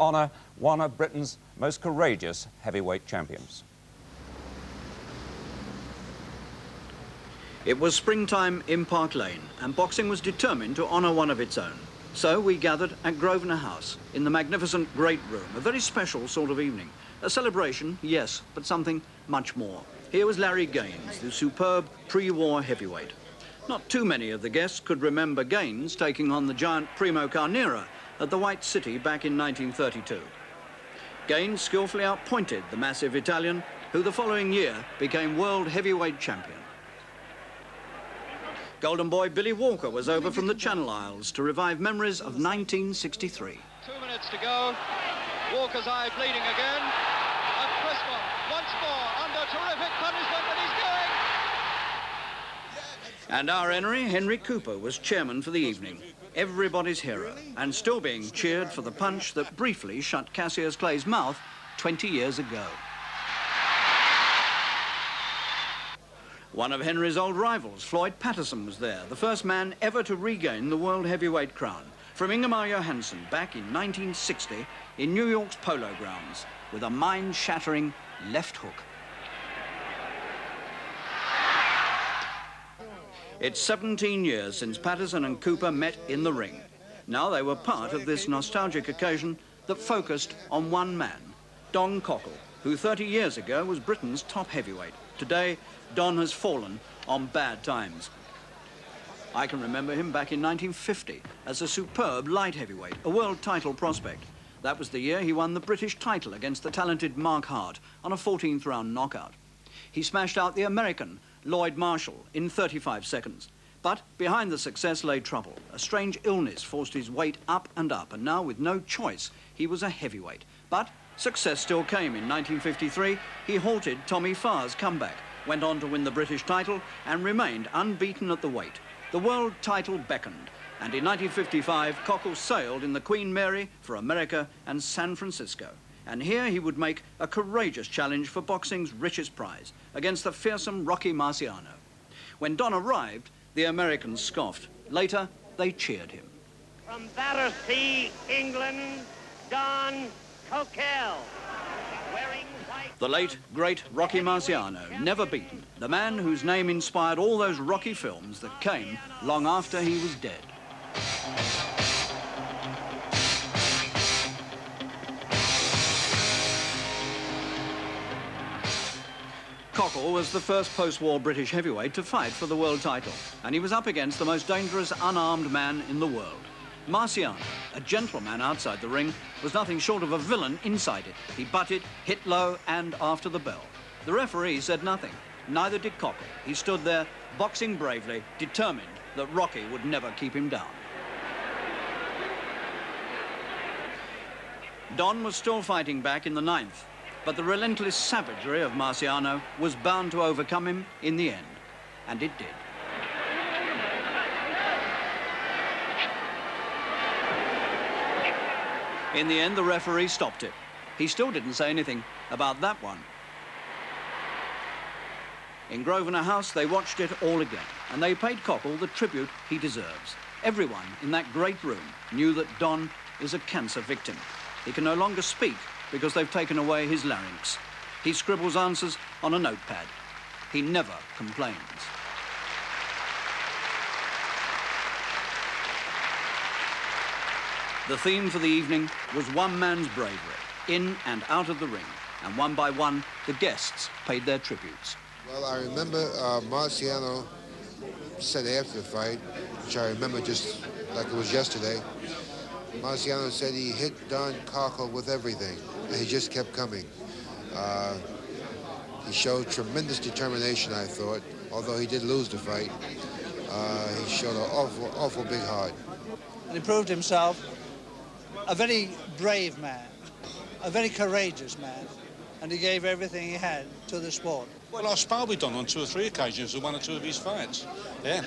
honour one of Britain's most courageous heavyweight champions. It was springtime in Park Lane, and boxing was determined to honour one of its own. So we gathered at Grosvenor House in the magnificent Great Room, a very special sort of evening. A celebration, yes, but something much more. Here was Larry Gaines, the superb pre-war heavyweight. Not too many of the guests could remember Gaines taking on the giant Primo Carnera at the White City back in 1932. Gaines skillfully outpointed the massive Italian, who the following year became world heavyweight champion. Golden boy Billy Walker was over from the Channel Isles to revive memories of 1963. 2 minutes to go. Walker's eye bleeding again. And Criswell once more under terrific punishment, and he's going. And our Henry Cooper was chairman for the evening. Everybody's hero, and still being cheered for the punch that briefly shut Cassius Clay's mouth 20 years ago. One of Henry's old rivals, Floyd Patterson, was there, the first man ever to regain the world heavyweight crown from Ingemar Johansson back in 1960 in New York's Polo Grounds with a mind-shattering left hook. It's 17 years since Patterson and Cooper met in the ring. Now they were part of this nostalgic occasion that focused on one man, Don Cockell, who 30 years ago was Britain's top heavyweight. Today, Don has fallen on bad times. I can remember him back in 1950 as a superb light heavyweight, a world title prospect. That was the year he won the British title against the talented Mark Hart on a 14th round knockout. He smashed out the American Lloyd Marshall in 35 seconds. But behind the success lay trouble. A strange illness forced his weight up, and now with no choice, he was a heavyweight. But success still came. In 1953, he halted Tommy Farr's comeback, went on to win the British title and remained unbeaten at the weight. The world title beckoned, and in 1955, Cockell sailed in the Queen Mary for America and San Francisco. And here he would make a courageous challenge for boxing's richest prize against the fearsome Rocky Marciano. When Don arrived, the Americans scoffed. Later, they cheered him. From Battersea, England, Don Cockell. The late, great Rocky Marciano, never beaten. The man whose name inspired all those Rocky films that came long after he was dead. Cockell was the first post-war British heavyweight to fight for the world title, and he was up against the most dangerous unarmed man in the world. Marciano, a gentleman outside the ring, was nothing short of a villain inside it. He butted, hit low, and after the bell. The referee said nothing. Neither did Cockell. He stood there, boxing bravely, determined that Rocky would never keep him down. Don was still fighting back in the 9th, but the relentless savagery of Marciano was bound to overcome him in the end, and it did. In the end, the referee stopped it. He still didn't say anything about that one. In Grosvenor House, they watched it all again, and they paid Cockell the tribute he deserves. Everyone in that great room knew that Don is a cancer victim. He can no longer speak because they've taken away his larynx. He scribbles answers on a notepad. He never complains. The theme for the evening was one man's bravery, in and out of the ring, and one by one, the guests paid their tributes. Well, I remember Marciano said after the fight, which I remember just like it was yesterday, Marciano said he hit Don Cockell with everything, and he just kept coming. He showed tremendous determination, I thought, although he did lose the fight. He showed an awful big heart. And he proved himself a very brave man, a very courageous man, and he gave everything he had to the sport. Well, I sparred with Don on 2 or 3 occasions in 1 or 2 of his fights. Yeah.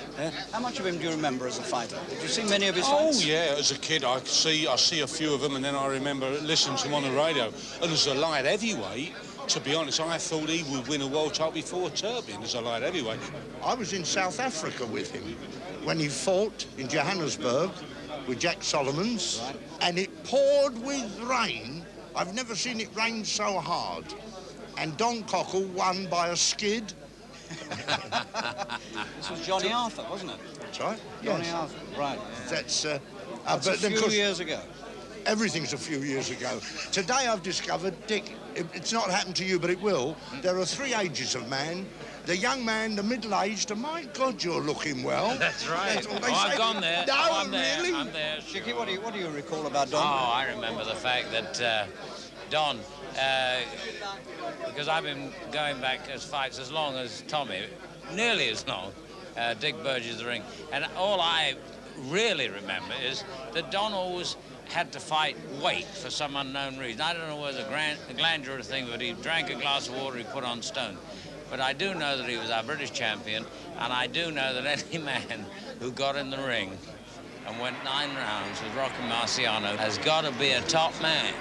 How much of him do you remember as a fighter? Did you see many of his fights? Oh, yeah. As a kid, I see a few of them, and then I remember listening to him on the radio. And as a light heavyweight, to be honest, I thought he would win a world title before Turpin as a light heavyweight. I was in South Africa with him when he fought in Johannesburg with Jack Solomon's, and it poured with rain. I've never seen it rain so hard. And Don Cockell won by a skid. This was Johnny Arthur, wasn't it? That's right. Johnny Yes. Arthur, right. That's That's a few years ago. Everything's a few years ago. Today I've discovered, Dick, it's not happened to you, but it will. There are 3 ages of man. The young man, the middle-aged, and my God, you're looking well. That's right. That's what they say. I've gone there. No, I'm really? there. I'm there. Chicky, what do you recall about Don? Oh, I remember the fact that Don, because I've been going back as fights as long as Tommy, nearly as long, Dick Burgess the ring, and all I really remember is that Don always had to fight weight for some unknown reason. I don't know whether a glandular thing, but he drank a glass of water he put on stone. But I do know that he was our British champion, and I do know that any man who got in the ring and went 9 rounds with Rocky Marciano has got to be a top man.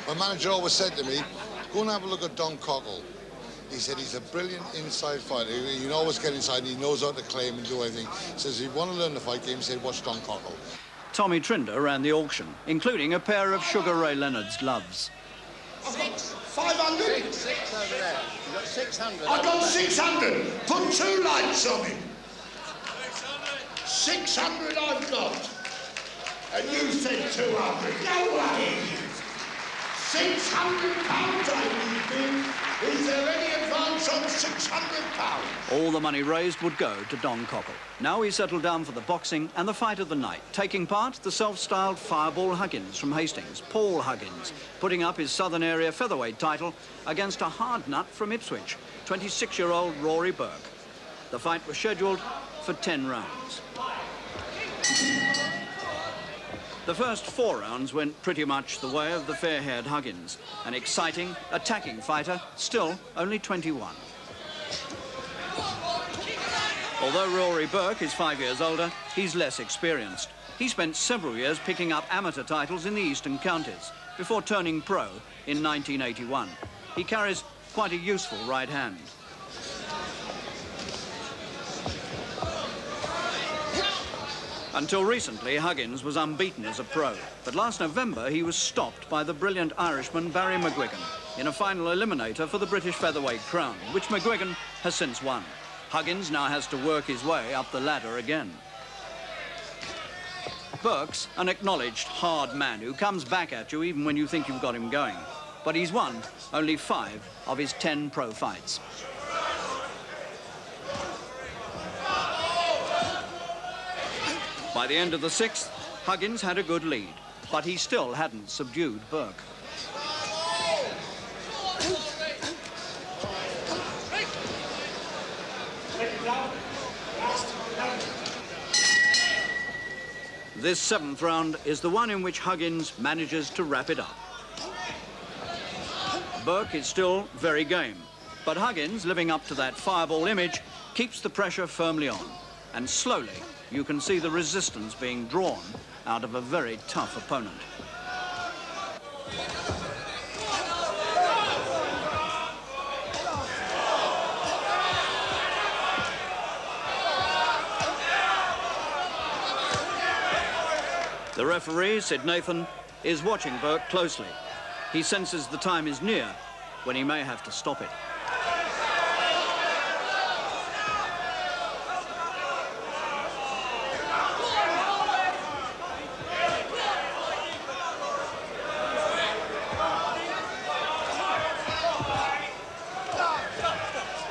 My manager always said to me, go and have a look at Don Cockell. He said he's a brilliant inside fighter. He can always get inside and he knows how to claim and do everything. He says if you want to learn the fight game, he said watch Don Cockell. Tommy Trinder ran the auction, including a pair of Sugar Ray Leonard's gloves. 500? 6 over there. You've got 600. I got 600. Put 2 lights on him. 600 I've got. And you said 200. Go away. 600 pounds I need. Is there any advance on 600 pounds? All the money raised would go to Don Cockell. Now he settled down for the boxing and the fight of the night. Taking part, the self-styled Fireball Huggins from Hastings, Paul Huggins, putting up his Southern Area featherweight title against a hard nut from Ipswich, 26-year-old Rory Burke. The fight was scheduled for 10 rounds. The first 4 rounds went pretty much the way of the fair-haired Huggins, an exciting, attacking fighter, still only 21. Although Rory Burke is 5 years older, he's less experienced. He spent several years picking up amateur titles in the eastern counties before turning pro in 1981. He carries quite a useful right hand. Until recently, Huggins was unbeaten as a pro, but last November he was stopped by the brilliant Irishman Barry McGuigan in a final eliminator for the British featherweight crown, which McGuigan has since won. Huggins now has to work his way up the ladder again. Burke's an acknowledged hard man who comes back at you even when you think you've got him going, but he's won only 5 of his 10 pro fights. By the end of the 6th, Huggins had a good lead, but he still hadn't subdued Burke. This 7th round is the one in which Huggins manages to wrap it up. Burke is still very game, but Huggins, living up to that fireball image, keeps the pressure firmly on, and slowly you can see the resistance being drawn out of a very tough opponent. The referee, Sid Nathan, is watching Burke closely. He senses the time is near when he may have to stop it.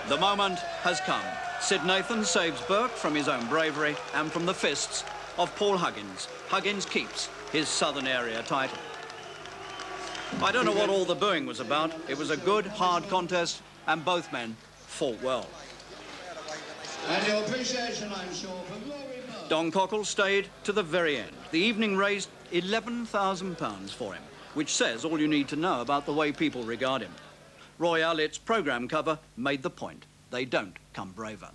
The moment has come. Sid Nathan saves Burke from his own bravery and from the fists of Paul Huggins. Huggins keeps his Southern Area title. I don't know what all the booing was about. It was a good, hard contest, and both men fought well. And your appreciation, I'm sure, for Rory Burke. Don Cockell stayed to the very end. The evening raised £11,000 for him, which says all you need to know about the way people regard him. Roy Owlett's programme cover made the point. They don't come braver.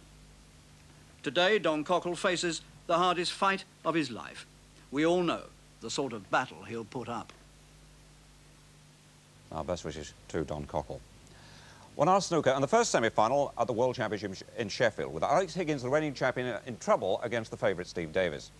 Today, Don Cockell faces the hardest fight of his life. We all know the sort of battle he'll put up. Our best wishes to Don Cockell. One hour snooker and the first semi-final at the World Championship in Sheffield, with Alex Higgins, the reigning champion, in trouble against the favourite Steve Davis.